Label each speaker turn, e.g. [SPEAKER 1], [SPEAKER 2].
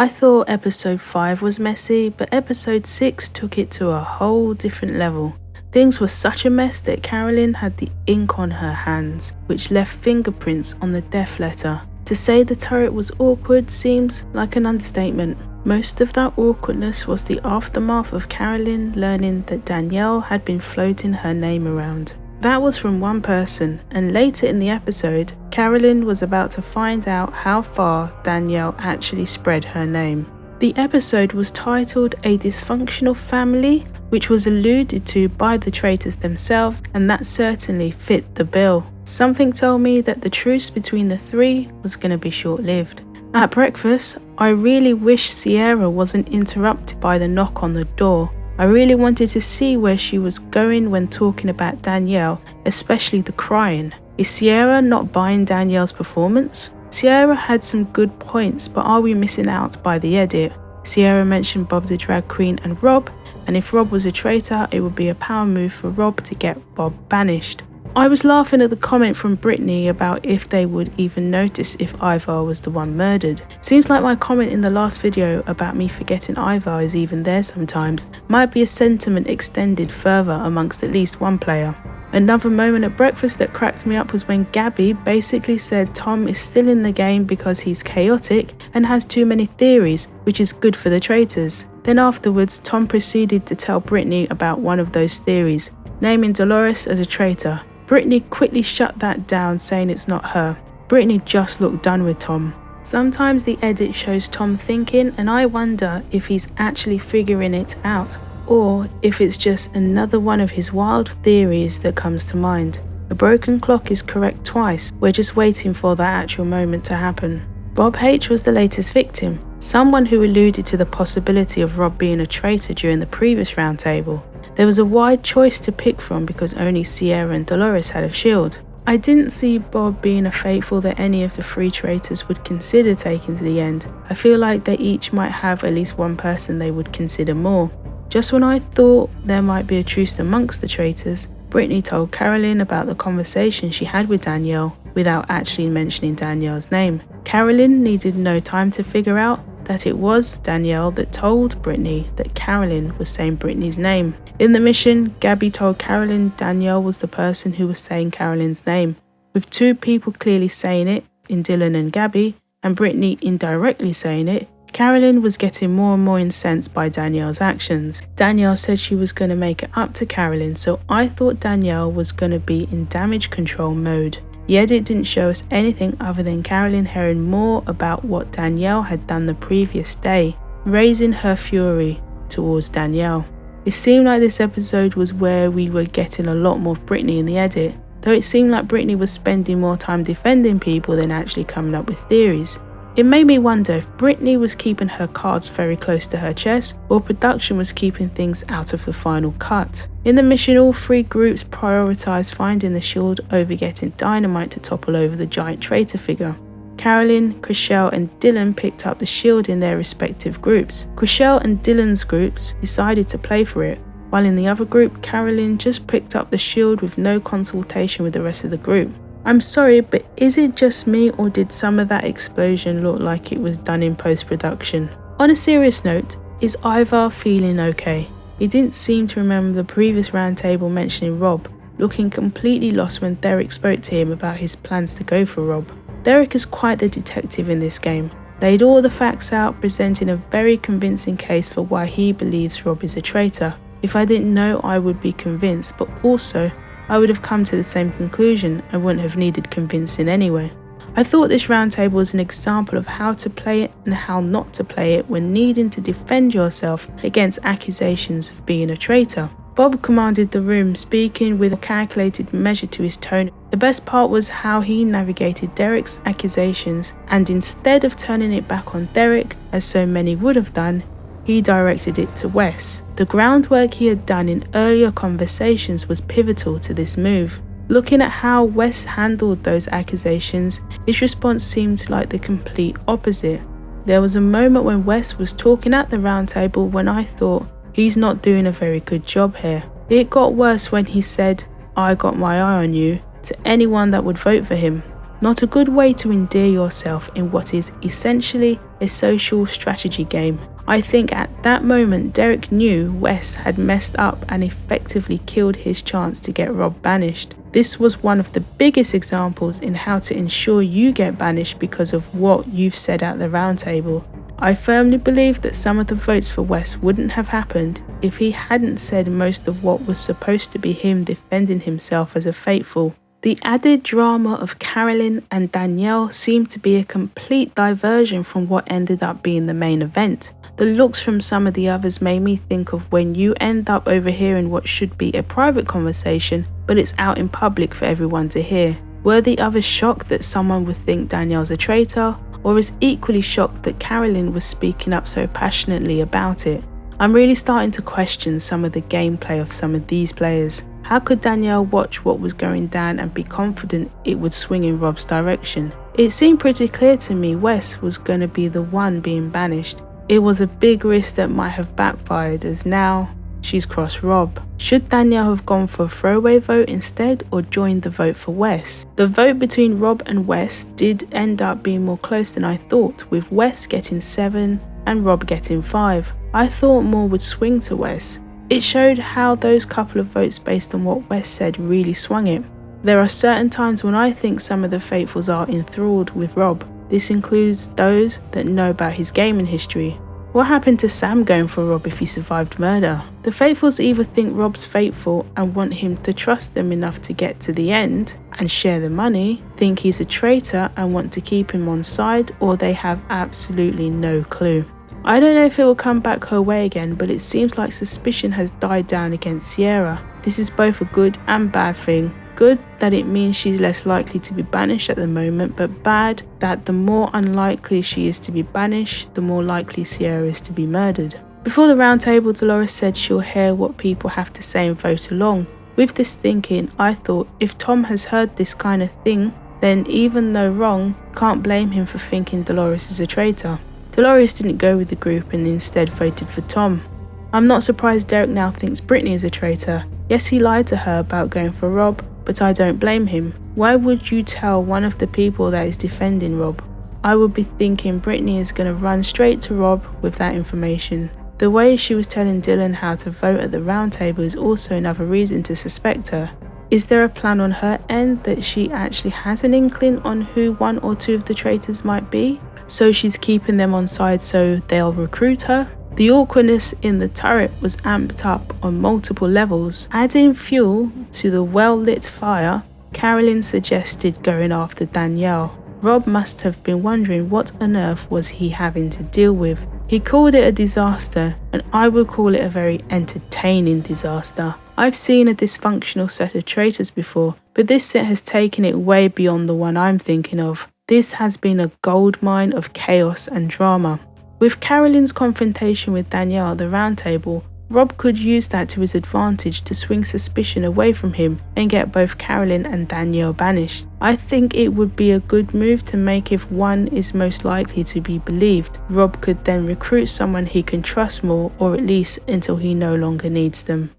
[SPEAKER 1] I thought episode 5 was messy, but episode 6 took it to a whole different level. Things were such a mess that Carolyn had the ink on her hands, which left fingerprints on the death letter. To say the turret was awkward seems like an understatement. Most of that awkwardness was the aftermath of Carolyn learning that Danielle had been floating her name around. That was from one person, and later in the episode, Carolyn was about to find out how far Danielle actually spread her name. The episode was titled A Dysfunctional Family, which was alluded to by the traitors themselves, and that certainly fit the bill. Something told me that the truce between the three was going to be short-lived. At breakfast, I really wish Sierra wasn't interrupted by the knock on the door. I really wanted to see where she was going when talking about Danielle, especially the crying. Is Sierra not buying Danielle's performance? Sierra had some good points, but are we missing out by the edit? Sierra mentioned Bob the drag queen and Rob, and if Rob was a traitor, it would be a power move for Rob to get Bob banished. I was laughing at the comment from Brittany about if they would even notice if Ivar was the one murdered. Seems like my comment in the last video about me forgetting Ivar is even there sometimes might be a sentiment extended further amongst at least one player. Another moment at breakfast that cracked me up was when Gabby basically said Tom is still in the game because he's chaotic and has too many theories, which is good for the traitors. Then afterwards, Tom proceeded to tell Brittany about one of those theories, naming Dolores as a traitor. Brittany quickly shut that down, saying it's not her. Brittany just looked done with Tom. Sometimes the edit shows Tom thinking, and I wonder if he's actually figuring it out, or if it's just another one of his wild theories that comes to mind. A broken clock is correct twice. We're just waiting for that actual moment to happen. Bob H was the latest victim, someone who alluded to the possibility of Rob being a traitor during the previous roundtable. There was a wide choice to pick from because only Sierra and Dolores had a shield. I didn't see Bob being a faithful that any of the three traitors would consider taking to the end. I feel like they each might have at least one person they would consider more. Just when I thought there might be a truce amongst the traitors, Brittany told Carolyn about the conversation she had with Danielle without actually mentioning Danielle's name. Carolyn needed no time to figure out that it was Danielle that told Brittany that Carolyn was saying Brittany's name. In the mission, Gabby told Carolyn Danielle was the person who was saying Carolyn's name. With two people clearly saying it, in Dylan and Gabby, and Brittany indirectly saying it, Carolyn was getting more and more incensed by Danielle's actions. Danielle said she was going to make it up to Carolyn, so I thought Danielle was going to be in damage control mode. The edit didn't show us anything other than Carolyn hearing more about what Danielle had done the previous day, raising her fury towards Danielle. It seemed like this episode was where we were getting a lot more of Brittany in the edit, though it seemed like Brittany was spending more time defending people than actually coming up with theories. It made me wonder if Brittany was keeping her cards very close to her chest, or production was keeping things out of the final cut. In the mission, all three groups prioritised finding the shield over getting dynamite to topple over the giant traitor figure. Carolyn, Chriselle and Dylan picked up the shield in their respective groups. Chriselle and Dylan's groups decided to play for it, while in the other group, Carolyn just picked up the shield with no consultation with the rest of the group. I'm sorry, but is it just me, or did some of that explosion look like it was done in post-production? On a serious note, is Ivar feeling okay? He didn't seem to remember the previous roundtable mentioning Rob, looking completely lost when Derek spoke to him about his plans to go for Rob. Derek is quite the detective in this game, laid all the facts out, presenting a very convincing case for why he believes Rob is a traitor. If I didn't know, I would be convinced, but also I would have come to the same conclusion and wouldn't have needed convincing anyway. I thought this roundtable was an example of how to play it and how not to play it when needing to defend yourself against accusations of being a traitor. Bob commanded the room, speaking with a calculated measure to his tone. The best part was how he navigated Derek's accusations, and instead of turning it back on Derek, as so many would have done, he directed it to Wes. The groundwork he had done in earlier conversations was pivotal to this move. Looking at how Wes handled those accusations, his response seemed like the complete opposite. There was a moment when Wes was talking at the roundtable when I thought, he's not doing a very good job here. It got worse when he said, "I got my eye on you," to anyone that would vote for him. Not a good way to endear yourself in what is essentially a social strategy game. I think at that moment Derek knew Wes had messed up and effectively killed his chance to get Rob banished. This was one of the biggest examples in how to ensure you get banished because of what you've said at the roundtable. I firmly believe that some of the votes for Wes wouldn't have happened if he hadn't said most of what was supposed to be him defending himself as a faithful. The added drama of Carolyn and Danielle seemed to be a complete diversion from what ended up being the main event. The looks from some of the others made me think of when you end up overhearing what should be a private conversation, but it's out in public for everyone to hear. Were the others shocked that someone would think Danielle's a traitor, or is equally shocked that Carolyn was speaking up so passionately about it? I'm really starting to question some of the gameplay of some of these players. How could Danielle watch what was going down and be confident it would swing in Rob's direction? It seemed pretty clear to me Wes was going to be the one being banished. It was a big risk that might have backfired, as now she's crossed Rob. Should Danielle have gone for a throwaway vote instead, or joined the vote for Wes? The vote between Rob and Wes did end up being more close than I thought, with Wes getting 7 and Rob getting 5. I thought more would swing to Wes. It showed how those couple of votes based on what Wes said really swung it. There are certain times when I think some of the faithfuls are enthralled with Rob. This includes those that know about his gaming history. What happened to Sam going for Rob if he survived murder? The faithfuls either think Rob's faithful and want him to trust them enough to get to the end and share the money, think he's a traitor and want to keep him on side, or they have absolutely no clue. I don't know if it will come back her way again, but it seems like suspicion has died down against Sierra. This is both a good and bad thing. Good that it means she's less likely to be banished at the moment, but bad that the more unlikely she is to be banished, the more likely Sierra is to be murdered. Before the roundtable, Dolores said she'll hear what people have to say and vote along. With this thinking, I thought if Tom has heard this kind of thing, then even though wrong, can't blame him for thinking Dolores is a traitor. Dolores didn't go with the group and instead voted for Tom. I'm not surprised Derek now thinks Brittany is a traitor. Yes, he lied to her about going for Rob, but I don't blame him. Why would you tell one of the people that is defending Rob? I would be thinking Brittany is going to run straight to Rob with that information. The way she was telling Dylan how to vote at the roundtable is also another reason to suspect her. Is there a plan on her end that she actually has an inkling on who one or two of the traitors might be? So she's keeping them on side so they'll recruit her? The awkwardness in the turret was amped up on multiple levels. Adding fuel to the well-lit fire, Carolyn suggested going after Danielle. Rob must have been wondering what on earth was he having to deal with. He called it a disaster, and I would call it a very entertaining disaster. I've seen a dysfunctional set of traitors before, but this set has taken it way beyond the one I'm thinking of. This has been a goldmine of chaos and drama. With Carolyn's confrontation with Danielle at the roundtable, Rob could use that to his advantage to swing suspicion away from him and get both Carolyn and Danielle banished. I think it would be a good move to make if one is most likely to be believed. Rob could then recruit someone he can trust more, or at least until he no longer needs them.